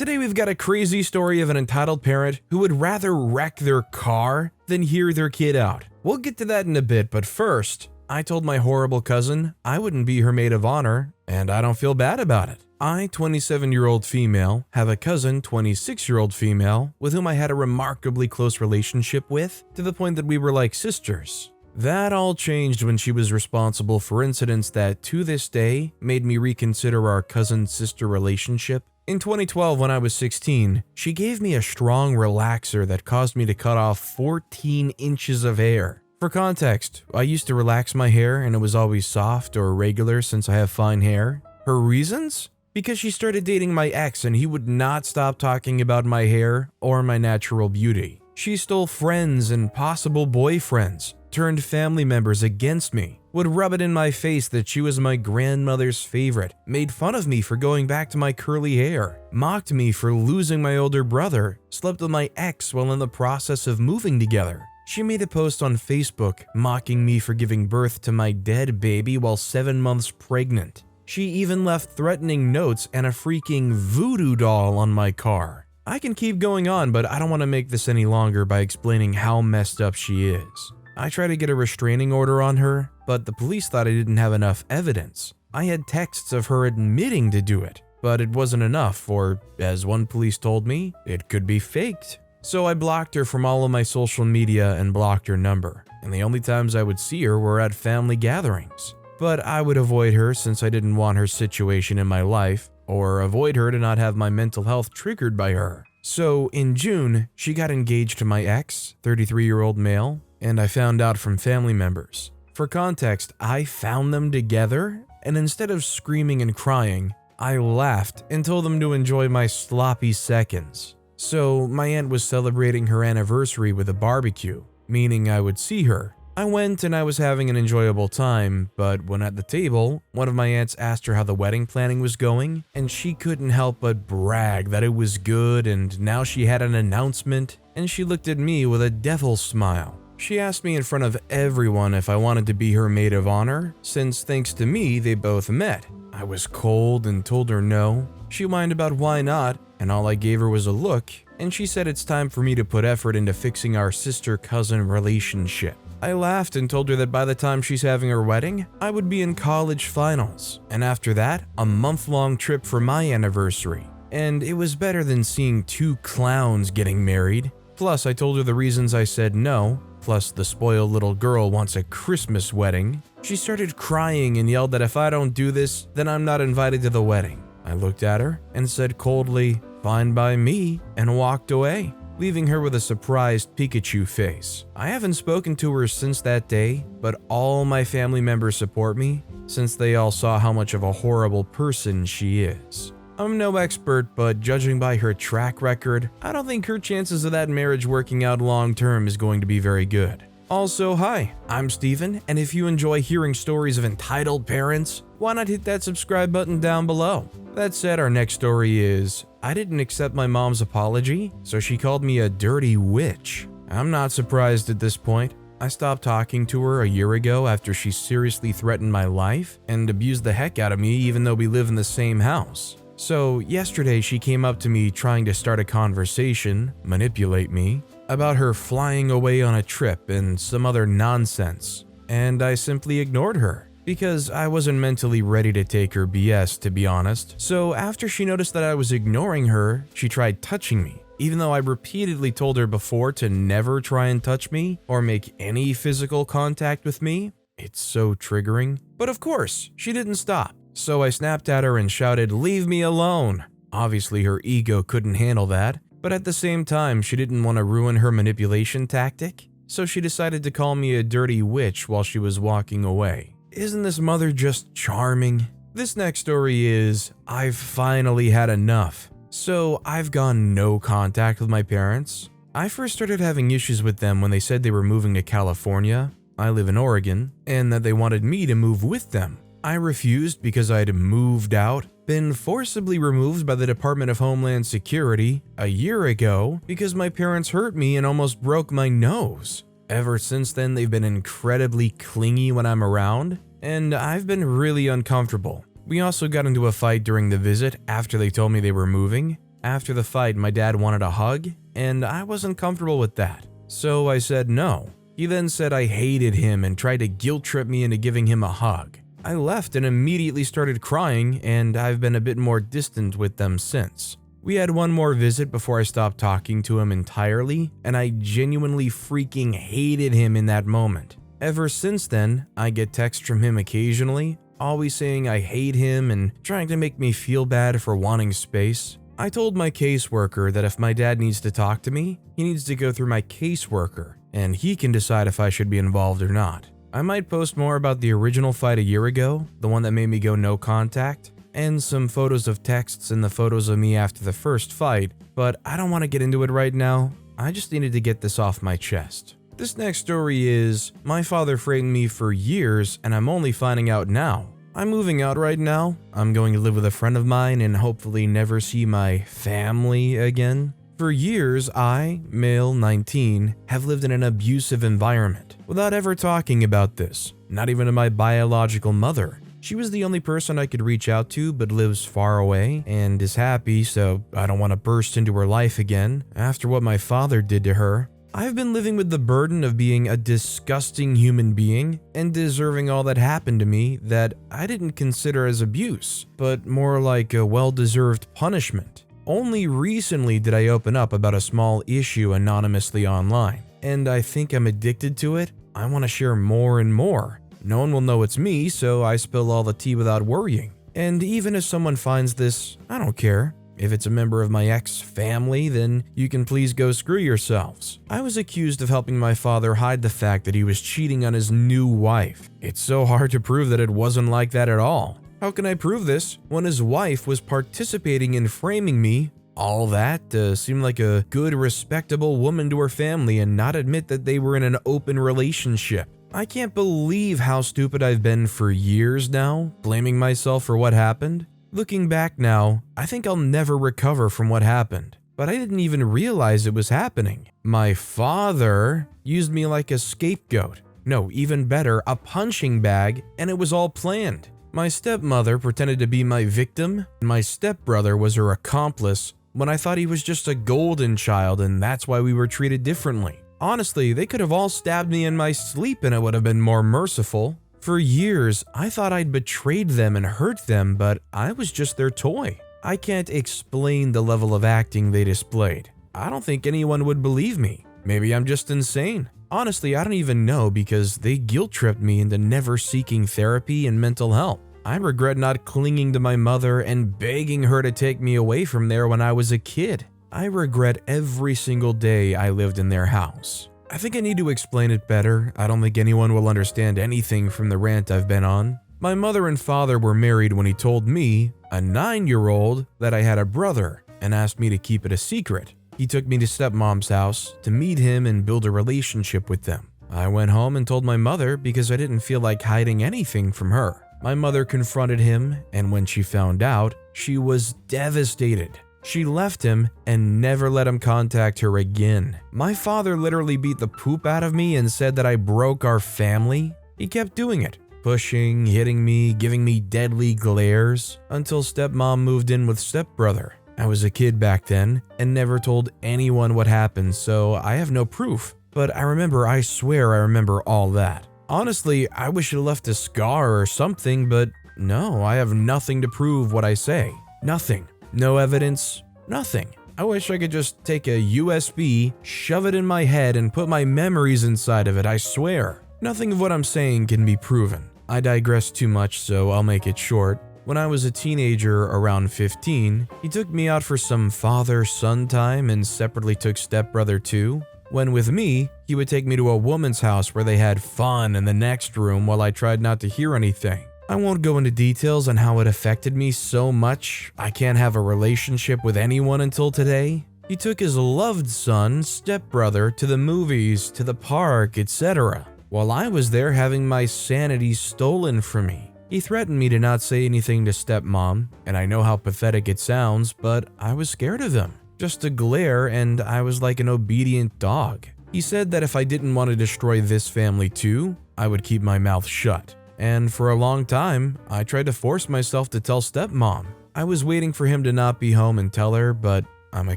Today we've got a crazy story of an entitled parent who would rather wreck their car than hear their kid out. We'll get to that in a bit, but first, I told my horrible cousin I wouldn't be her maid of honor, and I don't feel bad about it. I, 27-year-old female, have a cousin, 26-year-old female, with whom I had a remarkably close relationship with, to the point that we were like sisters. That all changed when she was responsible for incidents that, to this day, made me reconsider our cousin-sister relationship. In 2012, when I was 16, she gave me a strong relaxer that caused me to cut off 14 inches of hair. For context, I used to relax my hair and it was always soft or regular since I have fine hair. Her reasons? Because she started dating my ex and he would not stop talking about my hair or my natural beauty. She stole friends and possible boyfriends, turned family members against me, would rub it in my face that she was my grandmother's favorite, made fun of me for going back to my curly hair, mocked me for losing my older brother, slept with my ex while in the process of moving together. She made a post on Facebook mocking me for giving birth to my dead baby while 7 months pregnant. She even left threatening notes and a freaking voodoo doll on my car. I can keep going on, but I don't want to make this any longer by explaining how messed up she is. I tried to get a restraining order on her, but the police thought I didn't have enough evidence. I had texts of her admitting to do it, but it wasn't enough, or as one police told me, it could be faked. So I blocked her from all of my social media and blocked her number, and the only times I would see her were at family gatherings. But I would avoid her since I didn't want her situation in my life, or avoid her to not have my mental health triggered by her. So in June, she got engaged to my ex, 33-year-old male, and I found out from family members. For context, I found them together, and instead of screaming and crying, I laughed and told them to enjoy my sloppy seconds. So my aunt was celebrating her anniversary with a barbecue, meaning I would see her. I went and I was having an enjoyable time, but when at the table, one of my aunts asked her how the wedding planning was going, and she couldn't help but brag that it was good and now she had an announcement, and she looked at me with a devil's smile. She asked me in front of everyone if I wanted to be her maid of honor, since thanks to me they both met. I was cold and told her no. She whined about why not, and all I gave her was a look, and she said it's time for me to put effort into fixing our sister-cousin relationship. I laughed and told her that by the time she's having her wedding, I would be in college finals, and after that, a month-long trip for my anniversary. And it was better than seeing two clowns getting married. Plus, I told her the reasons I said no, plus the spoiled little girl wants a Christmas wedding. She started crying and yelled that if I don't do this, then I'm not invited to the wedding. I looked at her and said coldly, "Fine by me," and walked away, leaving her with a surprised Pikachu face. I haven't spoken to her since that day, but all my family members support me since they all saw how much of a horrible person she is. I'm no expert, but judging by her track record, I don't think her chances of that marriage working out long term is going to be very good. Also, hi, I'm Steven, and if you enjoy hearing stories of entitled parents, why not hit that subscribe button down below? That said, our next story is, I didn't accept my mom's apology, so she called me a dirty witch. I'm not surprised at this point. I stopped talking to her a year ago after she seriously threatened my life and abused the heck out of me even though we live in the same house. So yesterday she came up to me trying to start a conversation, manipulate me, about her flying away on a trip and some other nonsense, and I simply ignored her, because I wasn't mentally ready to take her BS, to be honest. So after she noticed that I was ignoring her, she tried touching me, even though I repeatedly told her before to never try and touch me or make any physical contact with me. It's so triggering. But of course, she didn't stop. So I snapped at her and shouted, "Leave me alone." Obviously her ego couldn't handle that, but at the same time she didn't want to ruin her manipulation tactic, so she decided to call me a dirty witch while she was walking away. Isn't this mother just charming? This next story is, I've finally had enough. So I've gone no contact with my parents. I first started having issues with them when they said they were moving to California, I live in Oregon, and that they wanted me to move with them. I refused because I'd moved out, been forcibly removed by the Department of Homeland Security a year ago because my parents hurt me and almost broke my nose. Ever since then, they've been incredibly clingy when I'm around, and I've been really uncomfortable. We also got into a fight during the visit after they told me they were moving, After the fight, my dad wanted a hug, and I wasn't comfortable with that, so I said no. He then said I hated him and tried to guilt trip me into giving him a hug. I left and immediately started crying, and I've been a bit more distant with them since. We had one more visit before I stopped talking to him entirely, and I genuinely freaking hated him in that moment. Ever since then, I get texts from him occasionally, always saying I hate him and trying to make me feel bad for wanting space. I told my caseworker that if my dad needs to talk to me, he needs to go through my caseworker, and he can decide if I should be involved or not. I might post more about the original fight a year ago, the one that made me go no contact, and some photos of texts and the photos of me after the first fight, but I don't want to get into it right now. I just needed to get this off my chest. This next story is, my father framed me for years and I'm only finding out now. I'm moving out right now. I'm going to live with a friend of mine and hopefully never see my family again. For years, I, male 19, have lived in an abusive environment without ever talking about this, not even to my biological mother. She was the only person I could reach out to but lives far away and is happy, so I don't want to burst into her life again after what my father did to her. I've been living with the burden of being a disgusting human being and deserving all that happened to me that I didn't consider as abuse, but more like a well-deserved punishment. Only recently did I open up about a small issue anonymously online, and I think I'm addicted to it. I want to share more and more. No one will know it's me, so I spill all the tea without worrying. And even if someone finds this, I don't care. If it's a member of my ex-family, then you can please go screw yourselves. I was accused of helping my father hide the fact that he was cheating on his new wife. It's so hard to prove that it wasn't like that at all. How can I prove this when his wife was participating in framing me? All that to seem like a good, respectable woman to her family and not admit that they were in an open relationship. I can't believe how stupid I've been for years now, blaming myself for what happened. Looking back now, I think I'll never recover from what happened, but I didn't even realize it was happening. My father used me like a scapegoat. No, even better, a punching bag, and it was all planned. My stepmother pretended to be my victim, and my stepbrother was her accomplice when I thought he was just a golden child and that's why we were treated differently. Honestly, they could have all stabbed me in my sleep and it would have been more merciful. For years, I thought I'd betrayed them and hurt them, but I was just their toy. I can't explain the level of acting they displayed. I don't think anyone would believe me. Maybe I'm just insane. Honestly, I don't even know because they guilt-tripped me into never seeking therapy and mental help. I regret not clinging to my mother and begging her to take me away from there when I was a kid. I regret every single day I lived in their house. I think I need to explain it better. I don't think anyone will understand anything from the rant I've been on. My mother and father were married when he told me, a 9-year-old, that I had a brother and asked me to keep it a secret. He took me to stepmom's house to meet him and build a relationship with them. I went home and told my mother because I didn't feel like hiding anything from her. My mother confronted him, and when she found out, she was devastated. She left him and never let him contact her again. My father literally beat the poop out of me and said that I broke our family. He kept doing it, pushing, hitting me, giving me deadly glares, until stepmom moved in with stepbrother. I was a kid back then and never told anyone what happened, so I have no proof. But I swear I remember all that. Honestly, I wish it left a scar or something, but no, I have nothing to prove what I say. Nothing. No evidence, nothing. I wish I could just take a USB, shove it in my head, and put my memories inside of it, I swear. Nothing of what I'm saying can be proven. I digress too much, so I'll make it short. When I was a teenager, around 15, he took me out for some father-son time and separately took stepbrother too. When with me, he would take me to a woman's house where they had fun in the next room while I tried not to hear anything. I won't go into details on how it affected me so much I can't have a relationship with anyone until today. He took his loved son, stepbrother, to the movies, to the park, etc., while I was there having my sanity stolen from me. He threatened me to not say anything to stepmom, and I know how pathetic it sounds, but I was scared of him. Just a glare, and I was like an obedient dog. He said that if I didn't want to destroy this family too, I would keep my mouth shut. And for a long time, I tried to force myself to tell stepmom. I was waiting for him to not be home and tell her, but I'm a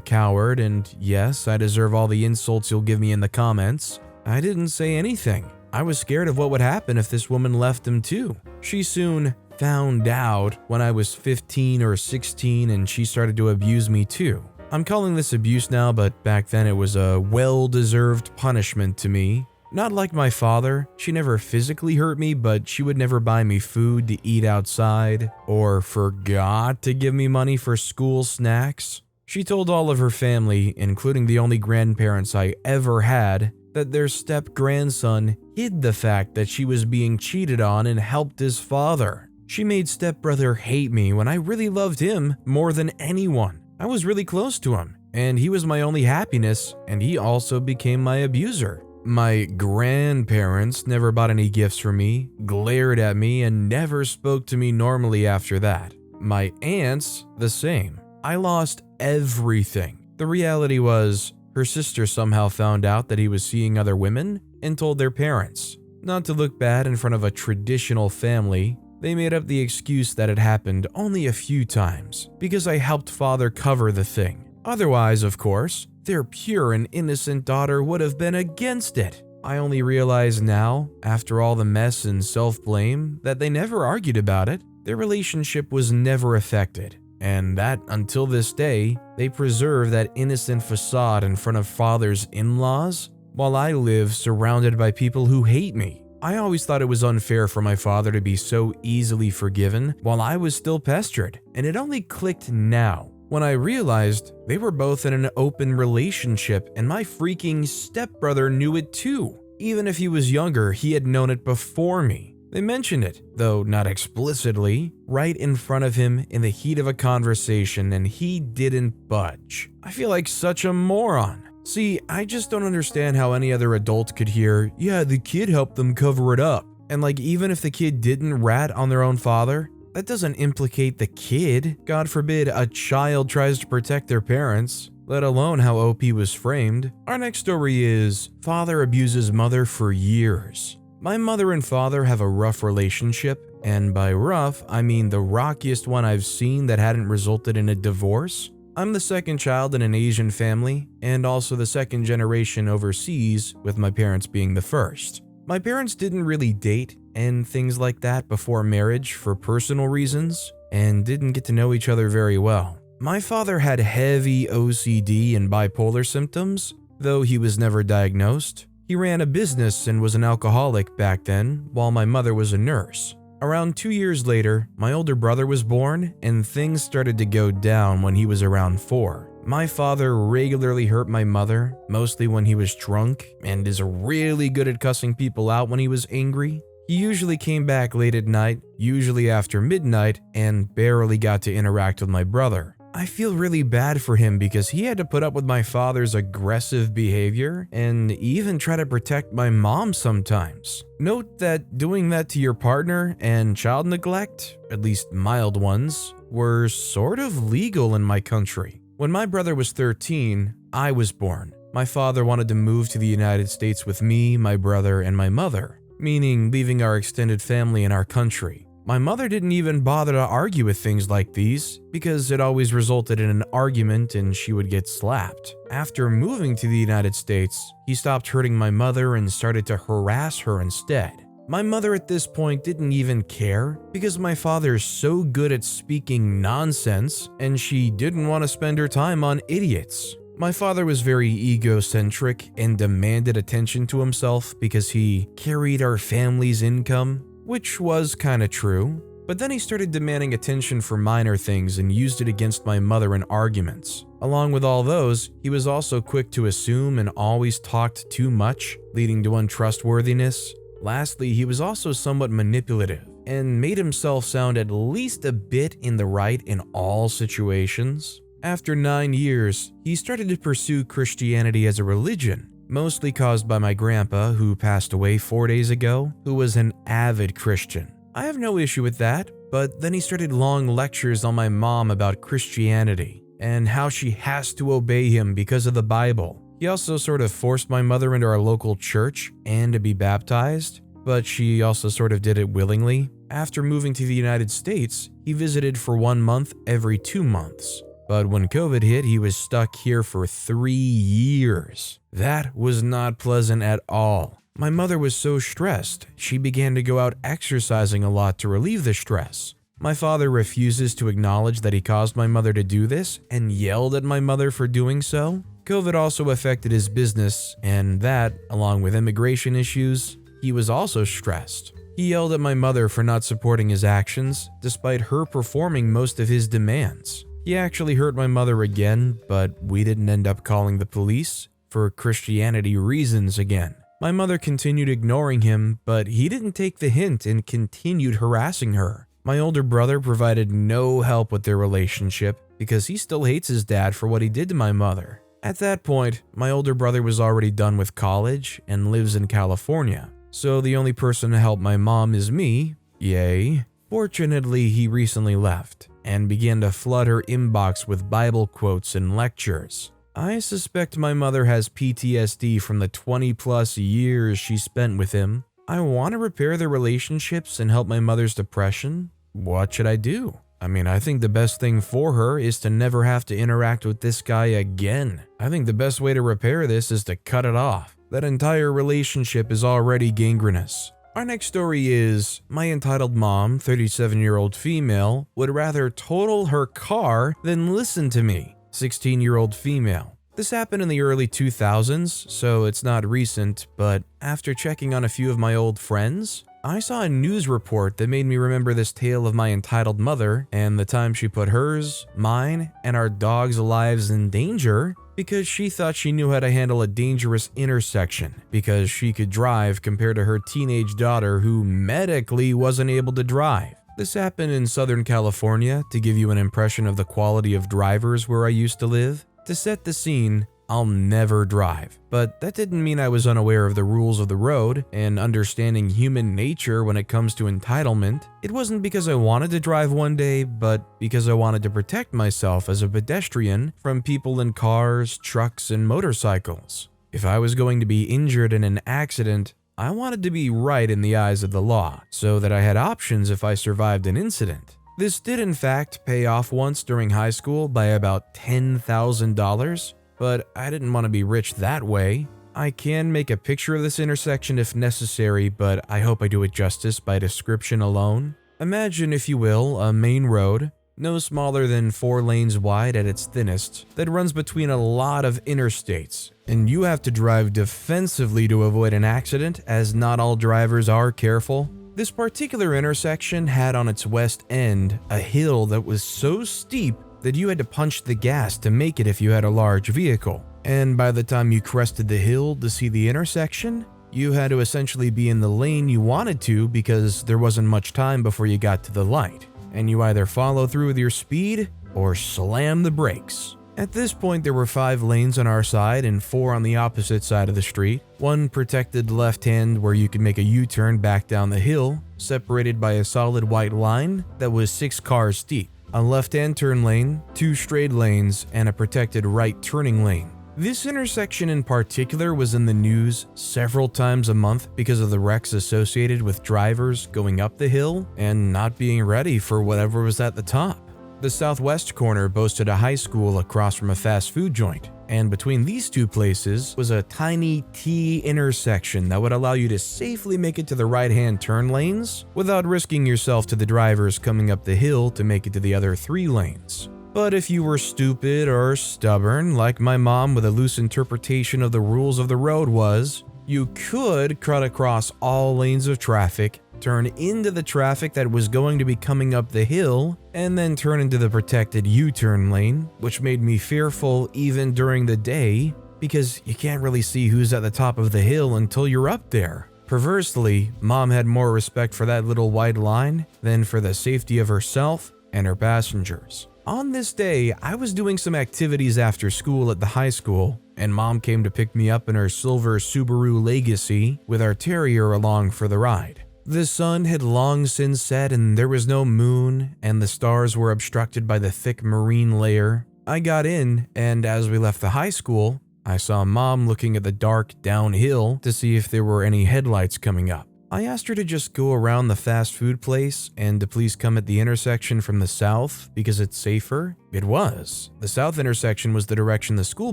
coward, and yes, I deserve all the insults you'll give me in the comments. I didn't say anything. I was scared of what would happen if this woman left him too. She soon found out when I was 15 or 16 and she started to abuse me too. I'm calling this abuse now, but back then it was a well-deserved punishment to me. Not like my father, she never physically hurt me, but she would never buy me food to eat outside or forgot to give me money for school snacks. She told all of her family, including the only grandparents I ever had, that their step-grandson hid the fact that she was being cheated on and helped his father. She made stepbrother hate me when I really loved him more than anyone. I was really close to him, and he was my only happiness, and he also became my abuser. My grandparents never bought any gifts for me, glared at me, and never spoke to me normally after that. My aunts, the same. I lost everything. The reality was, her sister somehow found out that he was seeing other women and told their parents. Not to look bad in front of a traditional family, they made up the excuse that it happened only a few times because I helped father cover the thing. Otherwise, of course, their pure and innocent daughter would have been against it. I only realize now, after all the mess and self-blame, that they never argued about it. Their relationship was never affected. And that, until this day, they preserve that innocent facade in front of father's in-laws, while I live surrounded by people who hate me. I always thought it was unfair for my father to be so easily forgiven while I was still pestered, and it only clicked now, when I realized they were both in an open relationship and my freaking stepbrother knew it too. Even if he was younger, he had known it before me. They mentioned it, though not explicitly, right in front of him in the heat of a conversation, and he didn't budge. I feel like such a moron. See, I just don't understand how any other adult could hear, yeah, the kid helped them cover it up. And like, even if the kid didn't rat on their own father, that doesn't implicate the kid. God forbid a child tries to protect their parents, let alone how OP was framed. Our next story is, father abuses mother for years. My mother and father have a rough relationship, and by rough, I mean the rockiest one I've seen that hadn't resulted in a divorce. I'm the second child in an Asian family, and also the second generation overseas, with my parents being the first. My parents didn't really date and things like that before marriage for personal reasons, and didn't get to know each other very well. My father had heavy OCD and bipolar symptoms, though he was never diagnosed. He ran a business and was an alcoholic back then, while my mother was a nurse. Around 2 years later, my older brother was born, and things started to go down when he was around 4. My father regularly hurt my mother, mostly when he was drunk, and is really good at cussing people out when he was angry. He usually came back late at night, usually after midnight, and barely got to interact with my brother. I feel really bad for him because he had to put up with my father's aggressive behavior and even try to protect my mom sometimes. Note that doing that to your partner and child neglect, at least mild ones, were sort of legal in my country. When my brother was 13, I was born. My father wanted to move to the United States with me, my brother, and my mother, meaning leaving our extended family in our country. My mother didn't even bother to argue with things like these because it always resulted in an argument and she would get slapped. After moving to the United States, he stopped hurting my mother and started to harass her instead. My mother at this point didn't even care because my father is so good at speaking nonsense and she didn't want to spend her time on idiots. My father was very egocentric and demanded attention to himself because he carried our family's income, which was kinda true, but then he started demanding attention for minor things and used it against my mother in arguments. Along with all those, he was also quick to assume and always talked too much, leading to untrustworthiness. Lastly, he was also somewhat manipulative and made himself sound at least a bit in the right in all situations. After 9 years, he started to pursue Christianity as a religion, mostly caused by my grandpa, who passed away 4 days ago, who was an avid Christian. I have no issue with that, but then he started long lectures on my mom about Christianity and how she has to obey him because of the Bible. He also sort of forced my mother into our local church and to be baptized, but she also sort of did it willingly. After moving to the United States, he visited for 1 month every 2 months. But when COVID hit, he was stuck here for 3 years. That was not pleasant at all. My mother was so stressed, she began to go out exercising a lot to relieve the stress. My father refuses to acknowledge that he caused my mother to do this and yelled at my mother for doing so. COVID also affected his business, and that, along with immigration issues, he was also stressed. He yelled at my mother for not supporting his actions, despite her performing most of his demands. He actually hurt my mother again, but we didn't end up calling the police for Christianity reasons again. My mother continued ignoring him, but he didn't take the hint and continued harassing her. My older brother provided no help with their relationship because he still hates his dad for what he did to my mother. At that point, my older brother was already done with college and lives in California, so the only person to help my mom is me. Yay. Fortunately, he recently left and began to flood her inbox with Bible quotes and lectures. I suspect my mother has PTSD from the 20+ years she spent with him. I want to repair their relationships and help my mother's depression. What should I do? I think the best thing for her is to never have to interact with this guy again. I think the best way to repair this is to cut it off. That entire relationship is already gangrenous. Our next story is, my entitled mom, 37-year-old female, would rather total her car than listen to me, 16-year-old female. This happened in the early 2000s, so it's not recent, but after checking on a few of my old friends, I saw a news report that made me remember this tale of my entitled mother and the time she put hers, mine, and our dog's lives in danger because she thought she knew how to handle a dangerous intersection because she could drive compared to her teenage daughter who medically wasn't able to drive. This happened in Southern California to give you an impression of the quality of drivers where I used to live. To set the scene, I'll never drive, but that didn't mean I was unaware of the rules of the road and understanding human nature when it comes to entitlement. It wasn't because I wanted to drive one day, but because I wanted to protect myself as a pedestrian from people in cars, trucks, and motorcycles. If I was going to be injured in an accident, I wanted to be right in the eyes of the law, so that I had options if I survived an incident. This did in fact pay off once during high school by about $10,000, but I didn't want to be rich that way. I can make a picture of this intersection if necessary, but I hope I do it justice by description alone. Imagine, if you will, a main road, no smaller than 4 lanes wide at its thinnest, that runs between a lot of interstates, and you have to drive defensively to avoid an accident, as not all drivers are careful. This particular intersection had on its west end a hill that was so steep that you had to punch the gas to make it if you had a large vehicle. And by the time you crested the hill to see the intersection, you had to essentially be in the lane you wanted to because there wasn't much time before you got to the light, and you either follow through with your speed or slam the brakes. At this point, there were 5 lanes on our side and 4 on the opposite side of the street. One protected left hand where you could make a U-turn back down the hill, separated by a solid white line that was 6 cars deep. A left-hand turn lane, 2 straight lanes, and a protected right turning lane. This intersection in particular was in the news several times a month because of the wrecks associated with drivers going up the hill and not being ready for whatever was at the top. The southwest corner boasted a high school across from a fast food joint, and between these 2 places was a tiny T intersection that would allow you to safely make it to the right-hand turn lanes without risking yourself to the drivers coming up the hill to make it to the other 3 lanes. But if you were stupid or stubborn, like my mom with a loose interpretation of the rules of the road was, you could cut across all lanes of traffic, turn into the traffic that was going to be coming up the hill, and then turn into the protected U-turn lane, which made me fearful even during the day because you can't really see who's at the top of the hill until you're up there. Perversely, Mom had more respect for that little white line than for the safety of herself and her passengers. On this day, I was doing some activities after school at the high school, and Mom came to pick me up in her silver Subaru Legacy with our terrier along for the ride. The sun had long since set and there was no moon, and the stars were obstructed by the thick marine layer. I got in, and as we left the high school, I saw Mom looking at the dark downhill to see if there were any headlights coming up. I asked her to just go around the fast food place and to please come at the intersection from the south because it's safer. It was. The south intersection was the direction the school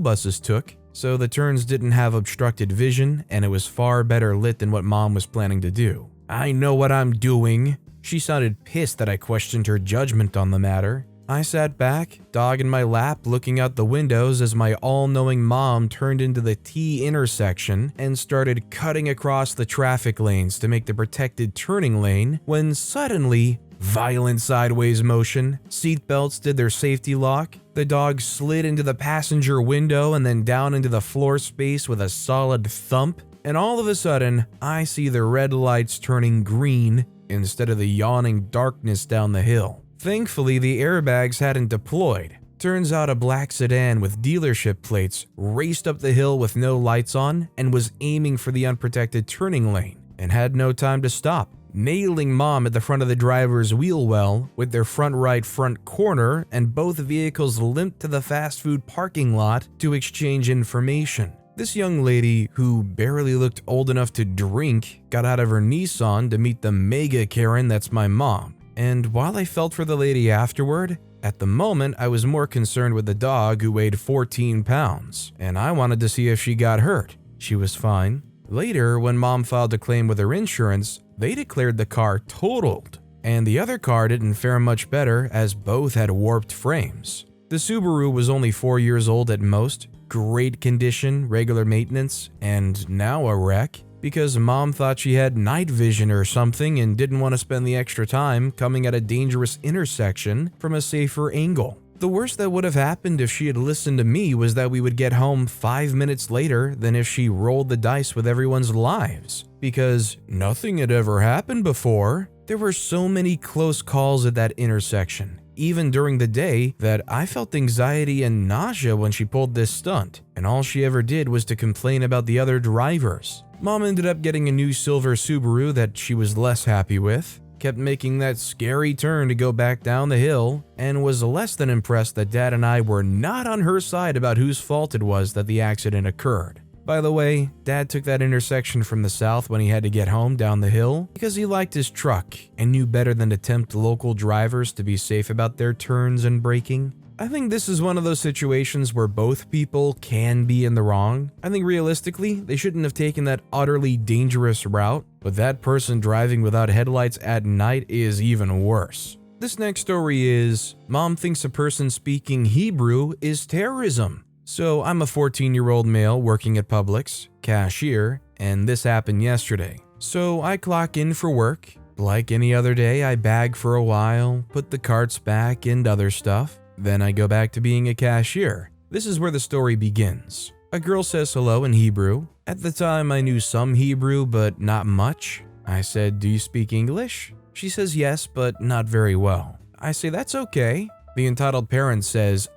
buses took, so the turns didn't have obstructed vision and it was far better lit than what Mom was planning to do. I know what I'm doing. She sounded pissed that I questioned her judgment on the matter. I sat back, dog in my lap, looking out the windows as my all-knowing mom turned into the T intersection and started cutting across the traffic lanes to make the protected turning lane when suddenly, violent sideways motion, seatbelts did their safety lock, the dog slid into the passenger window and then down into the floor space with a solid thump, and all of a sudden, I see the red lights turning green instead of the yawning darkness down the hill. Thankfully, the airbags hadn't deployed. Turns out a black sedan with dealership plates raced up the hill with no lights on and was aiming for the unprotected turning lane and had no time to stop, nailing Mom at the front of the driver's wheel well with their front right front corner, and both vehicles limped to the fast food parking lot to exchange information. This young lady, who barely looked old enough to drink, got out of her Nissan to meet the mega Karen that's my mom. And while I felt for the lady afterward, at the moment I was more concerned with the dog who weighed 14 pounds, and I wanted to see if she got hurt. She was fine. Later, when Mom filed a claim with her insurance, they declared the car totaled, and the other car didn't fare much better as both had warped frames. The Subaru was only 4 years old at most, great condition, regular maintenance, and now a wreck because Mom thought she had night vision or something and didn't want to spend the extra time coming at a dangerous intersection from a safer angle. The worst that would have happened if she had listened to me was that we would get home 5 minutes later than if she rolled the dice with everyone's lives, because nothing had ever happened before. There were so many close calls at that intersection, even during the day, that I felt anxiety and nausea when she pulled this stunt, and all she ever did was to complain about the other drivers. Mom ended up getting a new silver Subaru that she was less happy with, kept making that scary turn to go back down the hill, and was less than impressed that Dad and I were not on her side about whose fault it was that the accident occurred. By the way, Dad took that intersection from the south when he had to get home down the hill because he liked his truck and knew better than to tempt local drivers to be safe about their turns and braking. I think this is one of those situations where both people can be in the wrong. I think realistically, they shouldn't have taken that utterly dangerous route, but that person driving without headlights at night is even worse. This next story is, Mom thinks a person speaking Hebrew is terrorism. So I'm a 14-year-old male working at Publix, cashier, and this happened yesterday. So I clock in for work. Like any other day, I bag for a while, put the carts back and other stuff. Then I go back to being a cashier. This is where the story begins. A girl says hello in Hebrew. At the time, I knew some Hebrew, but not much. I said, "Do you speak English?" She says yes, but not very well. I say, "That's okay." The entitled parent says,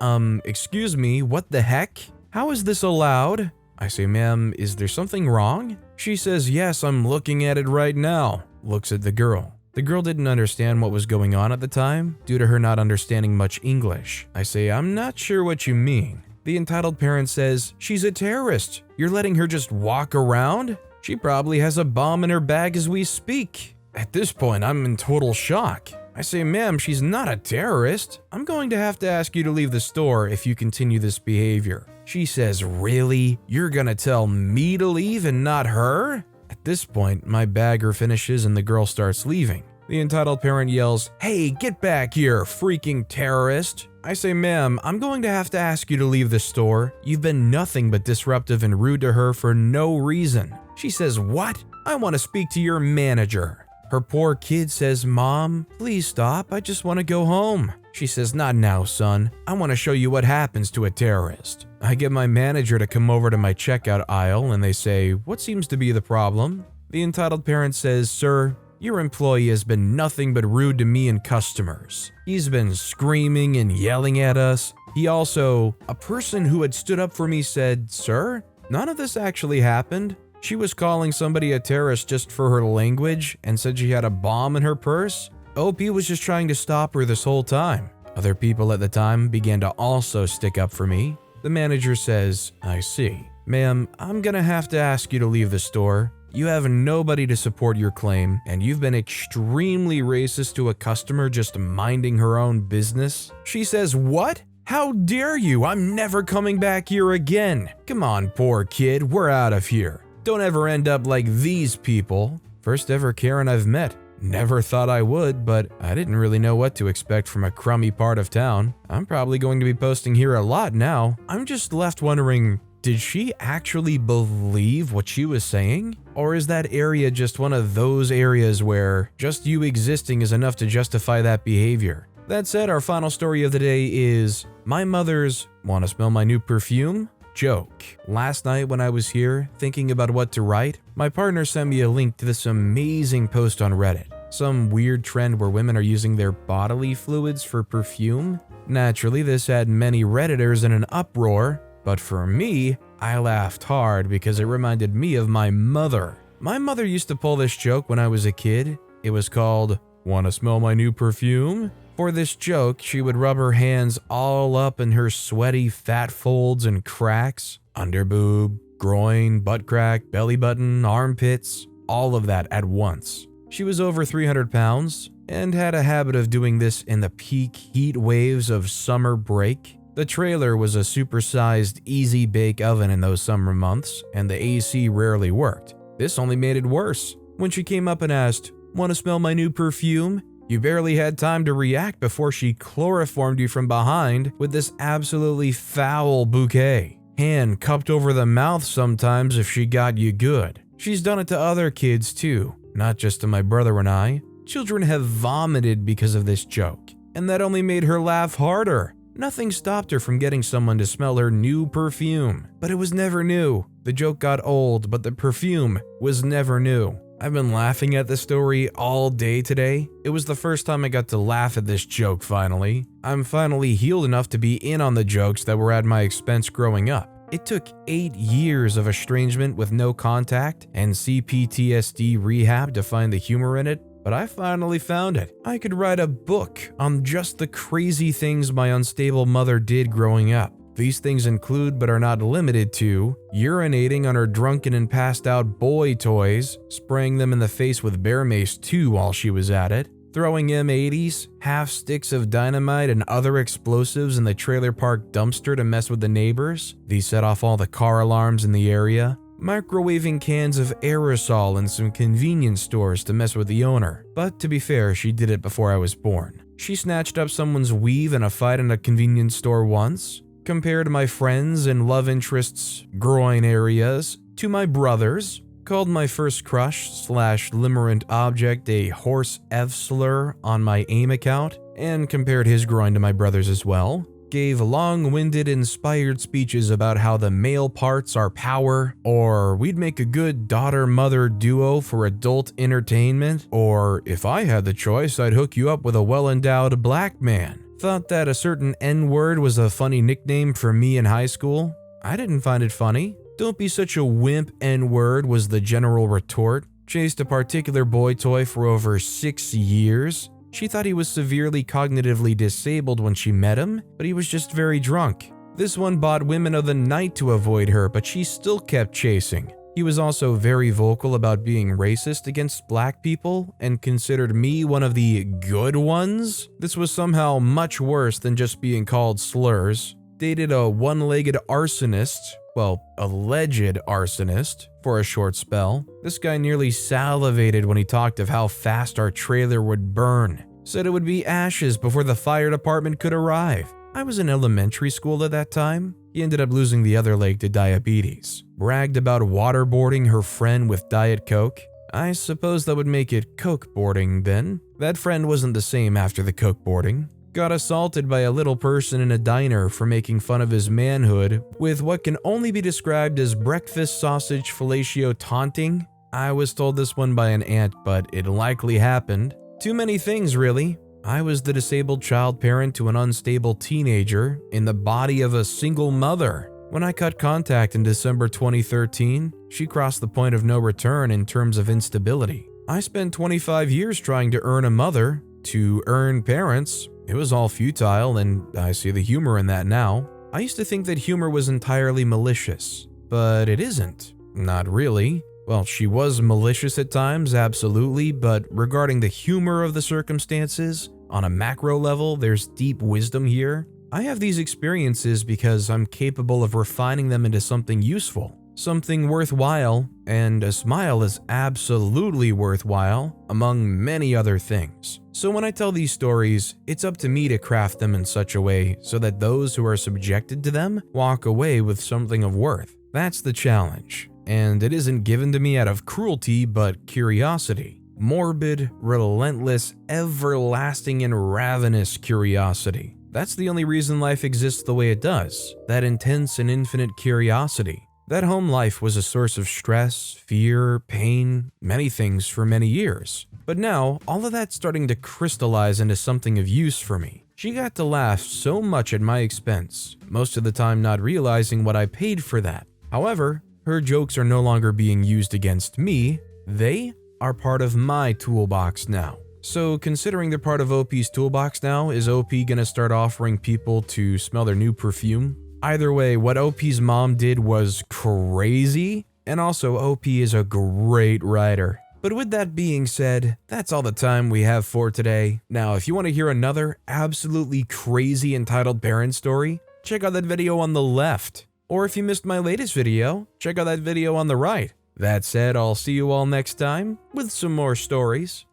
excuse me, what the heck? How is this allowed? I say, "Ma'am, is there something wrong?" She says, "Yes, I'm looking at it right now." Looks at the girl. The girl didn't understand what was going on at the time, due to her not understanding much English. I say, "I'm not sure what you mean." The entitled parent says, "She's a terrorist. You're letting her just walk around? She probably has a bomb in her bag as we speak." At this point, I'm in total shock. I say, "Ma'am, she's not a terrorist. I'm going to have to ask you to leave the store if you continue this behavior." She says, "Really? You're gonna tell me to leave and not her?" At this point, my bagger finishes and the girl starts leaving. The entitled parent yells, "Hey, get back here, freaking terrorist." I say, "Ma'am, I'm going to have to ask you to leave the store. You've been nothing but disruptive and rude to her for no reason." She says, "What? I want to speak to your manager." Her poor kid says, "Mom, please stop. I just want to go home." She says, "Not now, son. I want to show you what happens to a terrorist." I get my manager to come over to my checkout aisle and they say, "What seems to be the problem?" The entitled parent says, "Sir, your employee has been nothing but rude to me and customers. He's been screaming and yelling at us. A person who had stood up for me said, 'Sir, none of this actually happened.' She was calling somebody a terrorist just for her language and said she had a bomb in her purse. OP was just trying to stop her this whole time." Other people at the time began to also stick up for me. The manager says, "I see. Ma'am, I'm gonna have to ask you to leave the store. You have nobody to support your claim, and you've been extremely racist to a customer just minding her own business. She says, "What? How dare you? I'm never coming back here again. Come on, poor kid, we're out of here. Don't ever end up like these people." First ever Karen I've met. Never thought I would, but I didn't really know what to expect from a crummy part of town. I'm probably going to be posting here a lot now. I'm just left wondering, did she actually believe what she was saying? Or is that area just one of those areas where just you existing is enough to justify that behavior? That said, our final story of the day is my mother's "wanna smell my new perfume?" joke. Last night when I was here thinking about what to write, my partner sent me a link to this amazing post on Reddit. Some weird trend where women are using their bodily fluids for perfume. Naturally, this had many Redditors in an uproar, but for me, I laughed hard because it reminded me of my mother. My mother used to pull this joke when I was a kid. It was called, "Wanna smell my new perfume?" For this joke, she would rub her hands all up in her sweaty fat folds and cracks, under boob, groin, butt crack, belly button, armpits, all of that at once. She was over 300 pounds and had a habit of doing this in the peak heat waves of summer break. The trailer was a supersized easy bake oven in those summer months, and the AC rarely worked. This only made it worse. When she came up and asked, "Wanna smell my new perfume?" you barely had time to react before she chloroformed you from behind with this absolutely foul bouquet. Hand cupped over the mouth sometimes if she got you good. She's done it to other kids too, not just to my brother and I. Children have vomited because of this joke, and that only made her laugh harder. Nothing stopped her from getting someone to smell her new perfume, but it was never new. The joke got old, but the perfume was never new. I've been laughing at this story all day today. It was the first time I got to laugh at this joke finally. I'm finally healed enough to be in on the jokes that were at my expense growing up. It took 8 years of estrangement with no contact and CPTSD rehab to find the humor in it, but I finally found it. I could write a book on just the crazy things my unstable mother did growing up. These things include, but are not limited to, urinating on her drunken and passed out boy toys, spraying them in the face with bear mace too while she was at it, throwing M80s, half sticks of dynamite and other explosives in the trailer park dumpster to mess with the neighbors. These set off all the car alarms in the area. Microwaving cans of aerosol in some convenience stores to mess with the owner. But to be fair, she did it before I was born. She snatched up someone's weave in a fight in a convenience store once. Compared my friends and love interests' groin areas to my brother's, called my first crush/limerent object a horse F slur on my AIM account, and compared his groin to my brother's as well. Gave long-winded inspired speeches about how the male parts are power, or we'd make a good daughter-mother duo for adult entertainment, or if I had the choice, I'd hook you up with a well-endowed black man. Thought that a certain N-word was a funny nickname for me in high school. I didn't find it funny. "Don't be such a wimp, N-word," was the general retort. Chased a particular boy toy for over 6 years. She thought he was severely cognitively disabled when she met him, but he was just very drunk. This one bought women of the night to avoid her, but she still kept chasing. He was also very vocal about being racist against black people and considered me one of the good ones. This was somehow much worse than just being called slurs. Dated a one-legged arsonist, well, alleged arsonist, for a short spell. This guy nearly salivated when he talked of how fast our trailer would burn. Said it would be ashes before the fire department could arrive. I was in elementary school at that time. He ended up losing the other leg to diabetes. Bragged about waterboarding her friend with Diet Coke. I suppose that would make it Coke boarding then. That friend wasn't the same after the Coke boarding. Got assaulted by a little person in a diner for making fun of his manhood with what can only be described as breakfast sausage fellatio taunting. I was told this one by an aunt, but it likely happened. Too many things, really. I was the disabled child parent to an unstable teenager in the body of a single mother. When I cut contact in December 2013, she crossed the point of no return in terms of instability. I spent 25 years trying to earn a mother, to earn parents. It was all futile, and I see the humor in that now. I used to think that humor was entirely malicious, but it isn't. Not really. Well, she was malicious at times, absolutely, but regarding the humor of the circumstances, on a macro level, there's deep wisdom here. I have these experiences because I'm capable of refining them into something useful, something worthwhile, and a smile is absolutely worthwhile, among many other things. So when I tell these stories, it's up to me to craft them in such a way so that those who are subjected to them walk away with something of worth. That's the challenge, and it isn't given to me out of cruelty but curiosity. Morbid, relentless, everlasting, and ravenous curiosity. That's the only reason life exists the way it does, that intense and infinite curiosity. That home life was a source of stress, fear, pain, many things for many years. But now, all of that's starting to crystallize into something of use for me. She got to laugh so much at my expense, most of the time not realizing what I paid for that. However, her jokes are no longer being used against me, they are part of my toolbox now. So considering they're part of OP's toolbox now, is OP gonna start offering people to smell their new perfume? Either way, what OP's mom did was crazy, and also OP is a great writer. But with that being said, that's all the time we have for today. Now, if you want to hear another absolutely crazy entitled parent story, check out that video on the left. Or if you missed my latest video, check out that video on the right. That said, I'll see you all next time with some more stories.